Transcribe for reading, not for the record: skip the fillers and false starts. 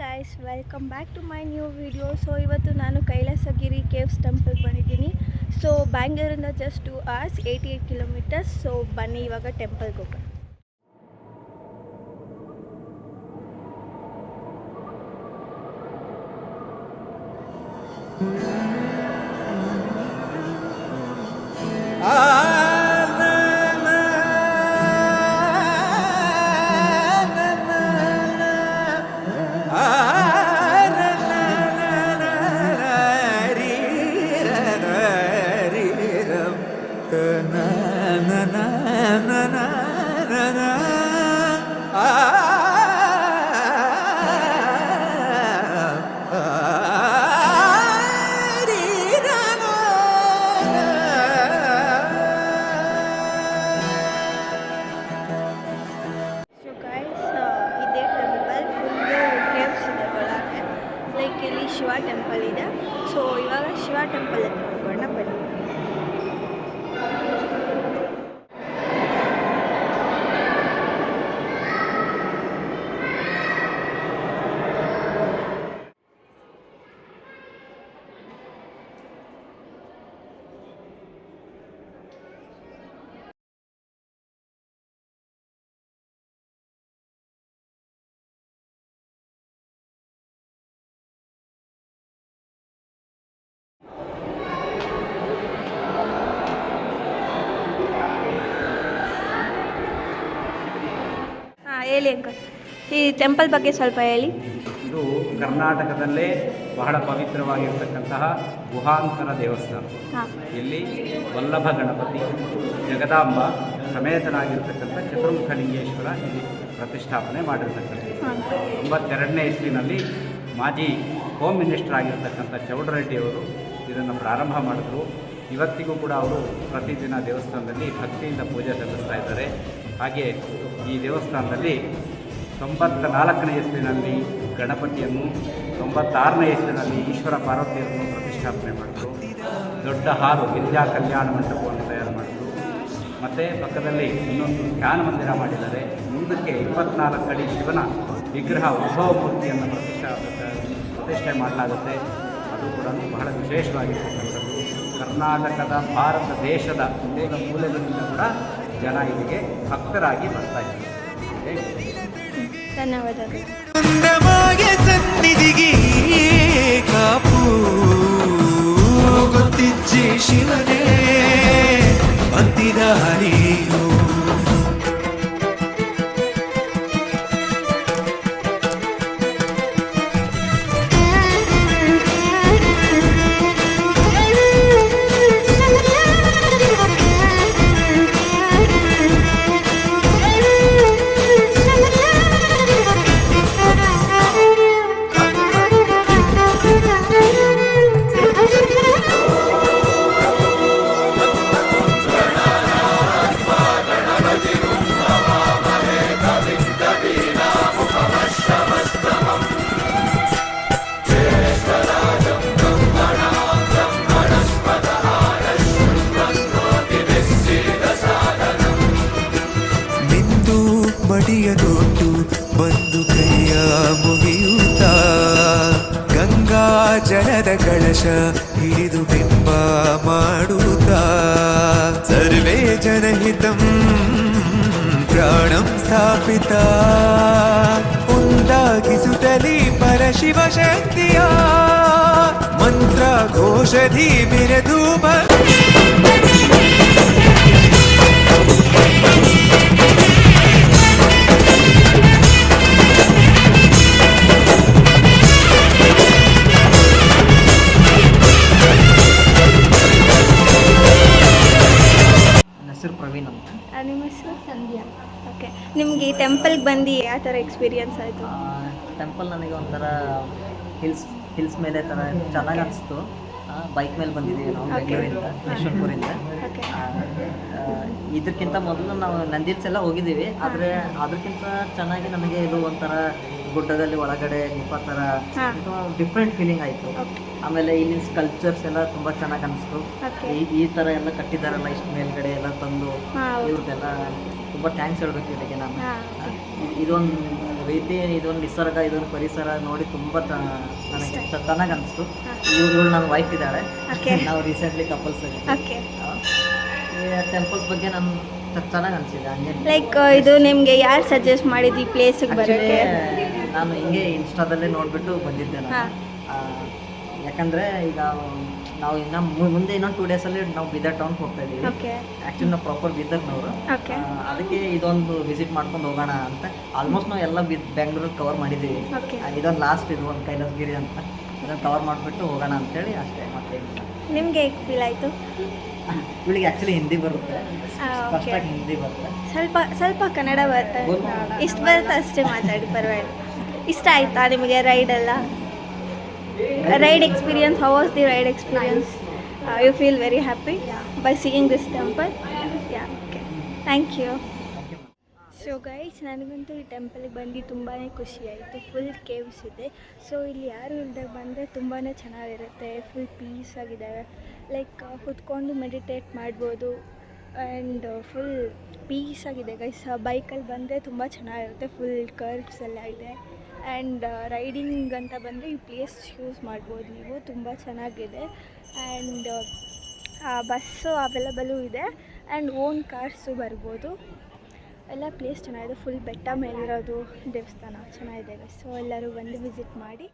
Guys welcome back to my new video. So ಇವತ್ತು ನಾನು Kailasagiri caves temple ಬಂದಿದ್ದೀನಿ. So ಬ್ಯಾಂಗ್ಳೂರಿಂದ ಜಸ್ಟ್ 2 hours 88 ಕಿಲೋಮೀಟರ್ಸ್. ಸೊ ಬನ್ನಿ ಇವಾಗ ಟೆಂಪಲ್ಗೆ ಹೋಗೋಣ. ಇಲ್ಲಿ ಶಿವ ಟೆಂಪಲ್ ಇದೆ. ಸೊ ಇವಾಗ ಶಿವ ಟೆಂಪಲ್ ಹತ್ರ ಹೋಗೋಣ ಬನ್ನಿ. ಹೇಳಿ ಅಂಕಲ್, ಈ ಟೆಂಪಲ್ ಬಗ್ಗೆ ಸ್ವಲ್ಪ ಹೇಳಿ. ಇದು ಕರ್ನಾಟಕದಲ್ಲೇ ಬಹಳ ಪವಿತ್ರವಾಗಿರ್ತಕ್ಕಂತಹ ಗುಹಾಂತರ ದೇವಸ್ಥಾನ. ಇಲ್ಲಿ ವಲ್ಲಭ ಗಣಪತಿ, ಜಗದಾಂಬ ಸಮೇತನಾಗಿರ್ತಕ್ಕಂಥ ಚತುರ್ಮುಖಲಿಂಗೇಶ್ವರ ಇಲ್ಲಿ ಪ್ರತಿಷ್ಠಾಪನೆ ಮಾಡಿರ್ತಕ್ಕಂಥದ್ದು. 92ನೇ ಇಸ್ವಿನಲ್ಲಿ ಮಾಜಿ ಹೋಮ್ ಮಿನಿಸ್ಟರ್ ಆಗಿರ್ತಕ್ಕಂಥ ಚೌಡರೆಡ್ಡಿಯವರು ಇದನ್ನು ಪ್ರಾರಂಭ ಮಾಡಿದ್ರು. ಇವತ್ತಿಗೂ ಕೂಡ ಅವರು ಪ್ರತಿದಿನ ದೇವಸ್ಥಾನದಲ್ಲಿ ಭಕ್ತಿಯಿಂದ ಪೂಜೆ ಸಲ್ಲಿಸ್ತಾ ಇದ್ದಾರೆ. ಹಾಗೆ ಈ ದೇವಸ್ಥಾನದಲ್ಲಿ 94ನೇ ಇಸ್ವಿನಲ್ಲಿ ಗಣಪತಿಯನ್ನು, 96ನೇ ಇಸ್ವಿನಲ್ಲಿ ಈಶ್ವರ ಪಾರ್ವತಿಯರನ್ನು ಪ್ರತಿಷ್ಠಾಪನೆ ಮಾಡಿದ್ರು. ದೊಡ್ಡ ಹಾಲು ವಿದ್ಯಾ ಕಲ್ಯಾಣ ಮಂಟಪವನ್ನು ತಯಾರು ಮಾಡಿದ್ರು. ಮತ್ತು ಪಕ್ಕದಲ್ಲಿ ಇನ್ನೊಂದು ಧ್ಯಾನ ಮಂದಿರ ಮಾಡಿದ್ದಾರೆ. ಮುಂದಕ್ಕೆ 24 ಅಡಿ ಶಿವನ ವಿಗ್ರಹ ಉದ್ಭವ ಮೂರ್ತಿಯನ್ನು ಪ್ರತಿಷ್ಠೆ ಮಾಡಲಾಗುತ್ತೆ. ಅದು ಕೂಡ ಬಹಳ ವಿಶೇಷವಾಗಿರ್ತಕ್ಕಂಥದ್ದು. ಕರ್ನಾಟಕದ ಭಾರತ ದೇಶದ ಮೂಲೆಗಳಿಂದ ಕೂಡ ಜನ ಇಲ್ಲಿಗೆ ಭಕ್ತರಾಗಿ ಬರ್ತಾ ಇದ್ದಾರೆ. ಧನ್ಯವಾದಗಳು. ಶಿವನೇ ಬಂದಿದಾರಿಯೋ ಮಡಿಯದೊಟ್ಟು ಬಂದು ಕೈಯ ಮುಗಿಯುತ್ತಾ ಗಂಗಾ ಜಲದ ಕಳಶ ಹಿಡಿದು ಬಿಂಬ ಮಾಡುತ್ತಾ ಸರ್ವೇ ಜನಹಿತಂ ಪ್ರಾಣಂ ಸ್ಥಾಪಿತ ಉಂದಾಗಿಸುತ್ತಲೀ ಪರಶಿವ ಶಕ್ತಿಯ ಮಂತ್ರ ಘೋಷಧಿ ಬಿರದು ಪ್ರವೀಣ್ ಅಂತ. ನಿಮ್ಮ ಹೆಸರು ಸಂಧ್ಯಾ. ಓಕೆ, ನಿಮಗೆ ಈ ಟೆಂಪಲ್ಗೆ ಬಂದು ಯಾವ ಥರ ಎಕ್ಸ್ಪೀರಿಯನ್ಸ್ ಆಯಿತು? ಟೆಂಪಲ್ ನನಗೆ ಒಂಥರ ಹಿಲ್ಸ್ ಮೇಲೆ ಥರ ಚೆನ್ನಾಗಿ ಅನಿಸ್ತು. ಬೈಕ್ ಮೇಲೆ ಬಂದಿದ್ದೀವಿ ನಾವು ಬೆಂಗಳೂರಿಂದ, ಯಶವಂತಪುರಿಂದ. ಇದಕ್ಕಿಂತ ಮೊದಲು ನಾವು ನಂದಿಲ್ಸ್ ಎಲ್ಲ ಹೋಗಿದ್ದೀವಿ. ಆದರೆ ಅದಕ್ಕಿಂತ ಚೆನ್ನಾಗಿ ನನಗೆ ಇದು ಒಂಥರ ಗುಡ್ಡದಲ್ಲಿ ಒಳಗಡೆ ಗುಫಾ ಥರ ಡಿಫ್ರೆಂಟ್ ಫೀಲಿಂಗ್ ಆಯಿತು. ಆಮೇಲೆ ಇಲ್ಲಿನ ಸ್ಕಲ್ಪ್ಚರ್ಸ್ ಎಲ್ಲ ತುಂಬ ಚೆನ್ನಾಗಿ ಅನಿಸ್ತು. ಈ ಥರ ಎಲ್ಲ ಕಟ್ಟಿದ್ದಾರಲ್ಲ ಇಷ್ಟು ಮೇಲ್ಗಡೆ ಎಲ್ಲ ತಂದು ಇವ್ರದ್ದೆಲ್ಲ ತುಂಬ ಥ್ಯಾಂಕ್ಸ್ ಹೇಳ್ಬೇಕು ಇವರಿಗೆ ನಾನು. ಇದೊಂದು ರೀತಿ ಇದೊಂದು ನಿಸರ್ಗ ಇದೊಂದು ಪರಿಸರ ನೋಡಿ ತುಂಬ ನನಗೆ ಚೆನ್ನಾಗಿ ಅನಿಸ್ತು. ಇವ್ರು ನನ್ನ ವೈಫ್ ಇದ್ದಾಳೆ, ಓಕೆ ನಾವು ರೀಸೆಂಟ್ಲಿ ಕಪಲ್ಸ್ ಓಕೆ. ಈ ಟೆಂಪಲ್ಸ್ ಬಗ್ಗೆ ನಾನು ಚೆನ್ನಾಗಿ ಅನಿಸಿದೆ. ಹಂಗೆ ಲೈಕ್ ಇದು ನಿಮಗೆ ಯಾರು ಸಜೆಸ್ಟ್ ಮಾಡಿದ್ದು ಈ ಪ್ಲೇಸಿಗೆ ಬರೋಕ್ಕೆ? ನಾನು ಹಿಂಗೆ ಇನ್ಸ್ಟಾದಲ್ಲೇ ನೋಡಿಬಿಟ್ಟು ಬಂದಿದ್ದೆ ನಾನು. ಹಾಂ. ಯಾಕಂದರೆ ಈಗ ನಾವು ಇನ್ನು ಮುಂದೆ ಇನ್ನೊಂದು 2 ಡೇಸಲ್ಲಿ ನಾವು ಬೀದರ್ ಟೌನ್ಗೆ ಹೋಗ್ತಾ ಇದ್ದೀವಿ. ಓಕೆ ಆ್ಯಕ್ಚುಲಿ ನಾವು ಪ್ರಾಪರ್ ಬೀದರ್ನವರು. ಓಕೆ ಅದಕ್ಕೆ ಇದೊಂದು ವಿಸಿಟ್ ಮಾಡ್ಕೊಂಡು ಹೋಗೋಣ ಅಂತ. ಆಲ್ಮೋಸ್ಟ್ ನಾವು ಎಲ್ಲ ಬೆಂಗಳೂರಲ್ಲಿ ಕವರ್ ಮಾಡಿದ್ದೀವಿ. ಓಕೆ. ಇದೊಂದು ಲಾಸ್ಟ್ ಇದು ಒಂದು ಕೈಲಾಸಗಿರಿ ಅಂತ, ಇದನ್ನು ಕವರ್ ಮಾಡಿಬಿಟ್ಟು ಹೋಗೋಣ ಅಂತೇಳಿ ಅಷ್ಟೇ. ಮತ್ತೆ ನಿಮಗೆ ಹೇಗೆ ಫೀಲ್ ಆಯಿತು? ಇವಳಿಗೆ ಆ್ಯಕ್ಚುಲಿ ಹಿಂದಿ ಬರುತ್ತೆ, ಓಕೆ. ಫಸ್ಟಾಗಿ ಹಿಂದಿ ಬರುತ್ತೆ. ಸ್ವಲ್ಪ ಸ್ವಲ್ಪ ಕನ್ನಡ ಬರುತ್ತೆ, ಇಷ್ಟು ಬರುತ್ತೆ ಅಷ್ಟೇ, ಮಾತಾಡಿ ಪರವಾಗಿಲ್ಲ. ಇಷ್ಟ ಆಯಿತಾ ನಿಮಗೆ ರೈಡೆಲ್ಲ? Ride experience, how was the ride experience? You feel very happy by seeing this temple? Yeah, okay, thank you. So guys, ನನಗಂತೂ ಈ ಟೆಂಪಲ್ಗೆ ಬಂದು ತುಂಬಾ ಖುಷಿ ಆಯಿತು. ಫುಲ್ ಕೇವ್ಸ್ ಇದೆ. ಸೊ ಇಲ್ಲಿ ಯಾರು ಇಲ್ದಾಗ ಬಂದರೆ ತುಂಬಾ ಚೆನ್ನಾಗಿರುತ್ತೆ. ಫುಲ್ ಪೀಸ್ ಆಗಿದೆ. ಲೈಕ್ ಕುತ್ಕೊಂಡು ಮೆಡಿಟೇಟ್ ಮಾಡ್ಬೋದು ಆ್ಯಂಡ್ ಫುಲ್ ಪೀಸ್ ಆಗಿದೆ ಗೈಸ್. ಬೈಕಲ್ಲಿ ಬಂದರೆ ತುಂಬ ಚೆನ್ನಾಗಿರುತ್ತೆ. ಫುಲ್ ಕರ್ವ್ಸ್ ಎಲ್ಲ ಇದೆ. ಆ್ಯಂಡ್ ರೈಡಿಂಗ್ ಅಂತ ಬಂದರೆ ಈ ಪ್ಲೇಸ್ ಯೂಸ್ ಮಾಡ್ಬೋದು ನೀವು, ತುಂಬ ಚೆನ್ನಾಗಿದೆ. ಆ್ಯಂಡ್ ಬಸ್ಸು ಅವೈಲಬಲು ಇದೆ ಆ್ಯಂಡ್ ಓನ್ ಕಾರ್ಸು ಬರ್ಬೋದು. ಎಲ್ಲ ಪ್ಲೇಸ್ ಚೆನ್ನಾಗಿದೆ. ಫುಲ್ ಬೆಟ್ಟ ಮೇಲಿರೋದು ದೇವಸ್ಥಾನ ಚೆನ್ನಾಗಿದೆ. ಸೊ ಎಲ್ಲರೂ ಬಂದು ವಿಸಿಟ್ ಮಾಡಿ.